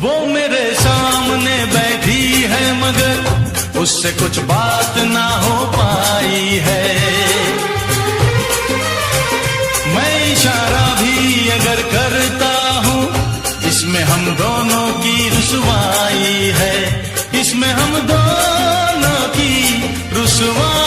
वो मेरे सामने बैठी है मगर उससे कुछ बात ना हो पाई है। मैं इशारा भी अगर करता हूँ इसमें हम दोनों की रुसवाई है, इसमें हम दोनों की रुसवाई